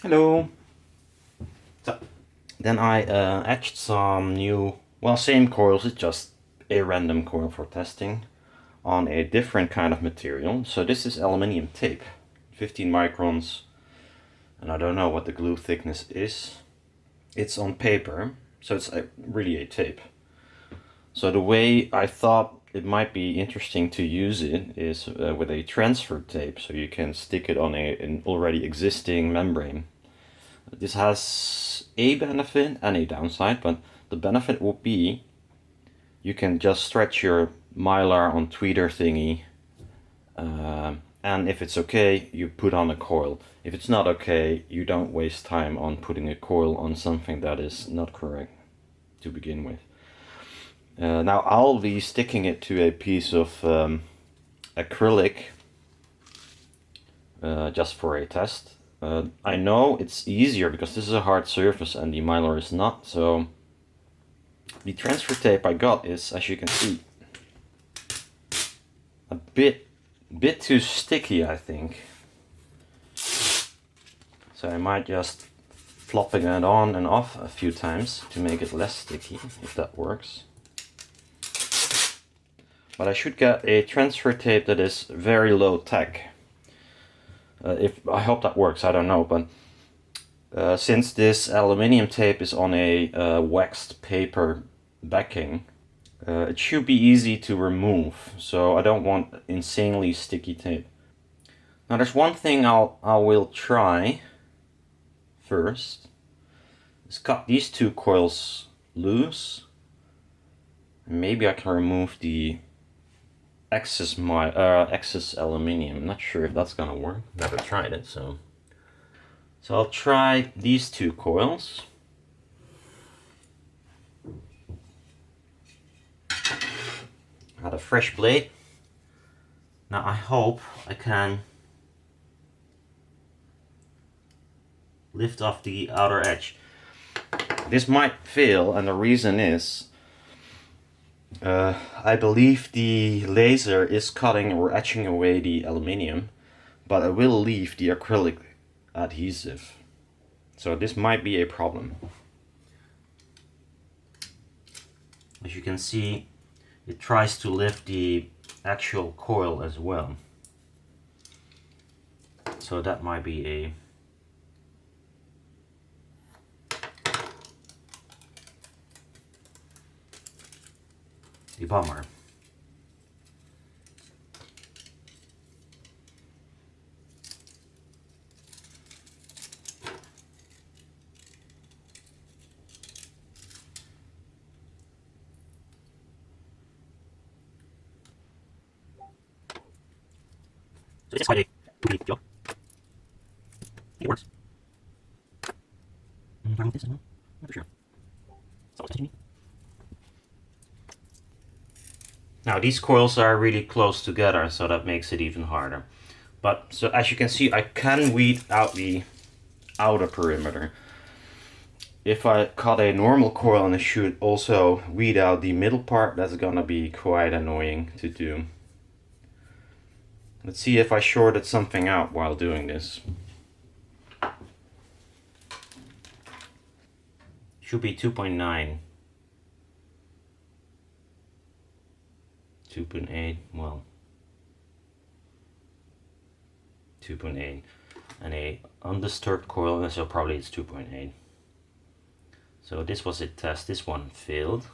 Hello. So then I etched some new, well, same coils, it's just a random coil for testing on a different kind of material. So this is aluminium tape, 15 microns, and I don't know what the glue thickness is. It's on paper, so it's really a tape. So the way I thought it might be interesting to use it is with a transfer tape, so you can stick it on an already existing membrane. This has a benefit and a downside, but the benefit will be you can just stretch your mylar on tweeter thingy, and if it's okay, you put on a coil. If it's not okay, you don't waste time on putting a coil on something that is not correct to begin with. Now I'll be sticking it to a piece of acrylic just for a test. I know it's easier because this is a hard surface and the mylar is not, so the transfer tape I got is, as you can see, a bit too sticky, I think. So I might just flopping it on and off a few times to make it less sticky, if that works. But I should get a transfer tape that is very low tech. I hope that works, I don't know, but since this aluminium tape is on a waxed paper backing, it should be easy to remove, so I don't want insanely sticky tape. Now there's one thing I will try first, is cut these two coils loose, and maybe I can remove the excess aluminium. I'm not sure if that's gonna work. Never tried it, so I'll try these two coils. Got a fresh blade. Now I hope I can lift off the outer edge. This might fail, and the reason is I believe the laser is cutting or etching away the aluminium, but it will leave the acrylic adhesive. So this might be a problem. As you can see, it tries to lift the actual coil as well. So that might be a bummer. So it's quite a complete job. It works. Try with this as well. Not for sure. So it's me. Now these coils are really close together, so that makes it even harder. But so as you can see, I can weed out the outer perimeter. If I cut a normal coil and I should also weed out the middle part, that's gonna be quite annoying to do. Let's see if I shorted something out while doing this. Should be 2.9. 2.8, well, 2.8, and a undisturbed coil, so probably it's 2.8. So this was a test, this one failed.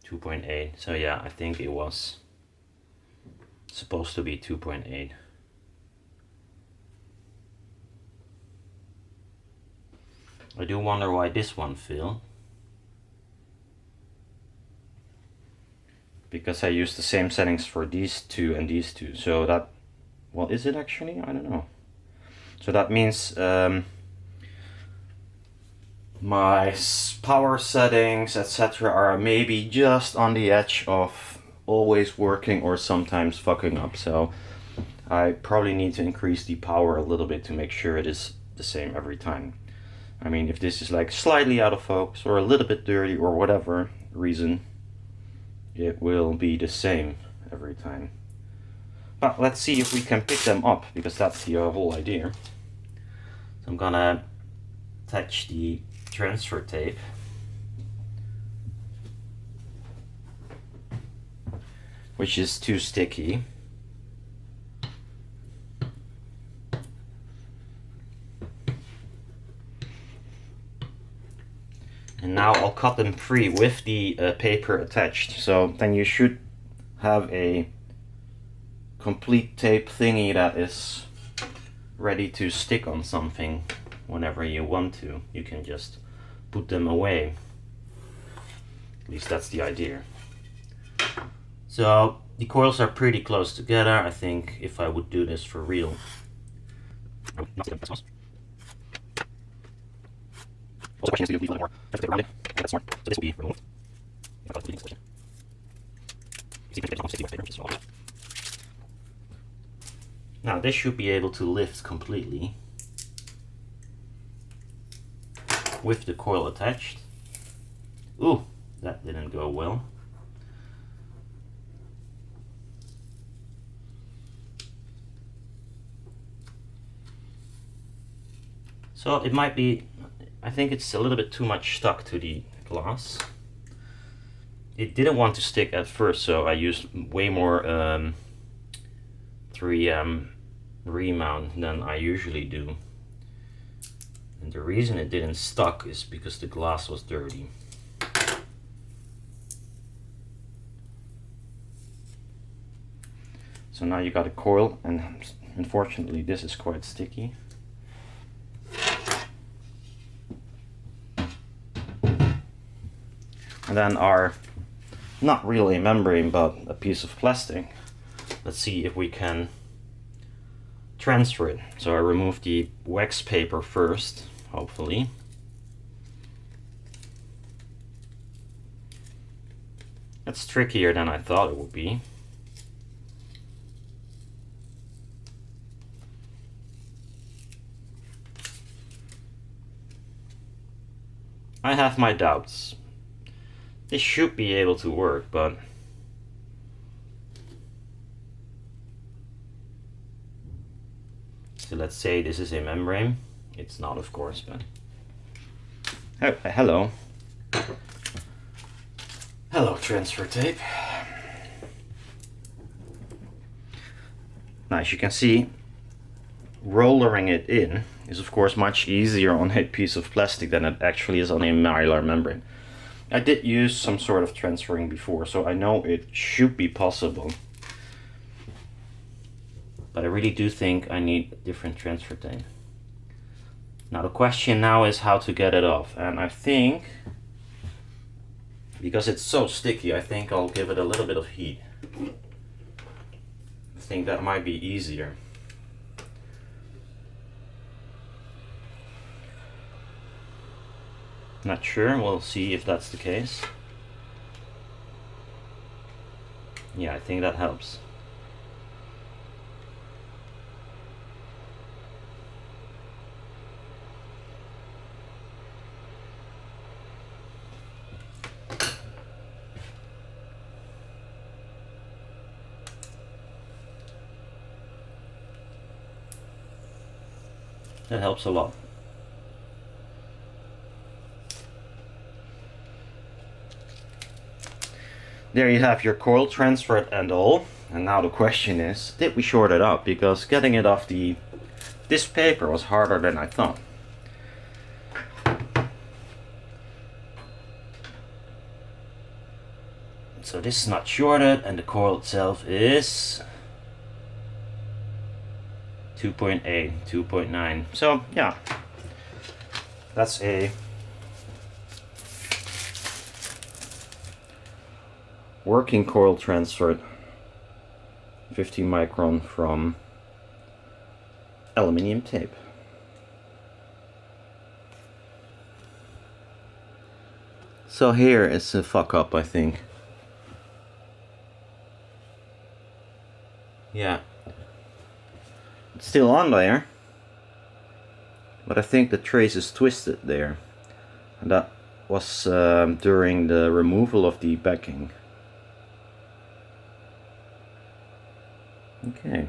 2.8, so yeah, I think it was supposed to be 2.8. I do wonder why this one failed. Because I used the same settings for these two and these two, so that, well, is it actually? I don't know. So that means my power settings, etc., are maybe just on the edge of always working or sometimes fucking up. So I probably need to increase the power a little bit to make sure it is the same every time. I mean, if this is like slightly out of focus or a little bit dirty or whatever reason, it will be the same every time. But let's see if we can pick them up, because that's the whole idea. So I'm gonna attach the transfer tape. Which is too sticky. And now I'll cut them free with the paper attached. So then you should have a complete tape thingy that is ready to stick on something whenever you want to. You can just put them away. At least that's the idea. So the coils are pretty close together. I think if I would do this for real. Now this should be able to lift completely with the coil attached. Ooh, that didn't go well. So it might be, I think it's a little bit too much stuck to the glass. It didn't want to stick at first, so I used way more 3M remount than I usually do. And the reason it didn't stuck is because the glass was dirty. So now you got a coil, and unfortunately this is quite sticky. And then our, not really a membrane, but a piece of plastic. Let's see if we can transfer it. So I remove the wax paper first, hopefully. That's trickier than I thought it would be. I have my doubts. This should be able to work, but so let's say this is a membrane. It's not, of course, but oh, hello. Hello, transfer tape. Now, as you can see, rollering it in is of course much easier on a piece of plastic than it actually is on a mylar membrane. I did use some sort of transferring before, so I know it should be possible. But I really do think I need different transfer tape. Now the question now is how to get it off, and I think, because it's so sticky, I think I'll give it a little bit of heat. I think that might be easier. Not sure, we'll see if that's the case. Yeah, I think that helps. That helps a lot. There you have your coil transferred and all. And now the question is, did we short it up? Because getting it off this paper was harder than I thought. So this is not shorted, and the coil itself is 2.8, 2.9. So yeah, that's a working coil transferred 15 micron from aluminium tape. So here is a fuck up, I think. Yeah, it's still on there, but I think the trace is twisted there, and that was during the removal of the backing. Okay.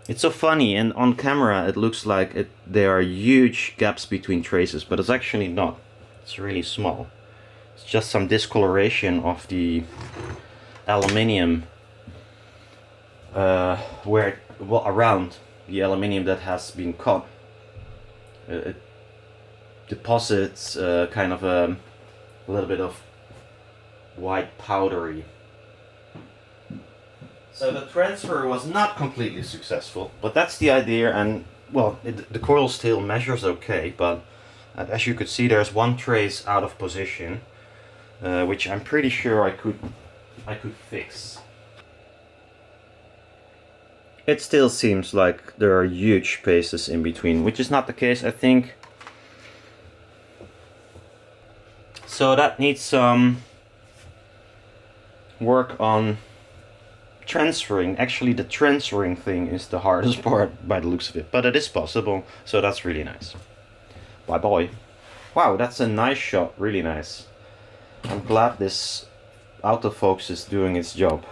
It's so funny, and on camera it looks like there are huge gaps between traces, but it's actually not. It's really small. It's just some discoloration of the aluminium around the aluminium that has been cut. It deposits kind of a little bit of white powdery. So the transfer was not completely successful, but that's the idea. And well, the coil still measures okay, but as you could see, there's one trace out of position, which I'm pretty sure I could fix. It still seems like there are huge spaces in between, which is not the case, I think. So that needs some work on transferring. Actually, the transferring thing is the hardest part by the looks of it, but it is possible, so that's really nice. Bye bye. Wow, that's a nice shot, really nice. I'm glad this autofocus is doing its job.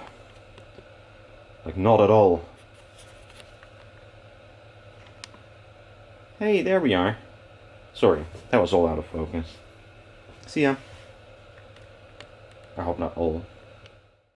Like, not at all. Hey, there we are. Sorry, that was all out of focus. See ya. I hope not all.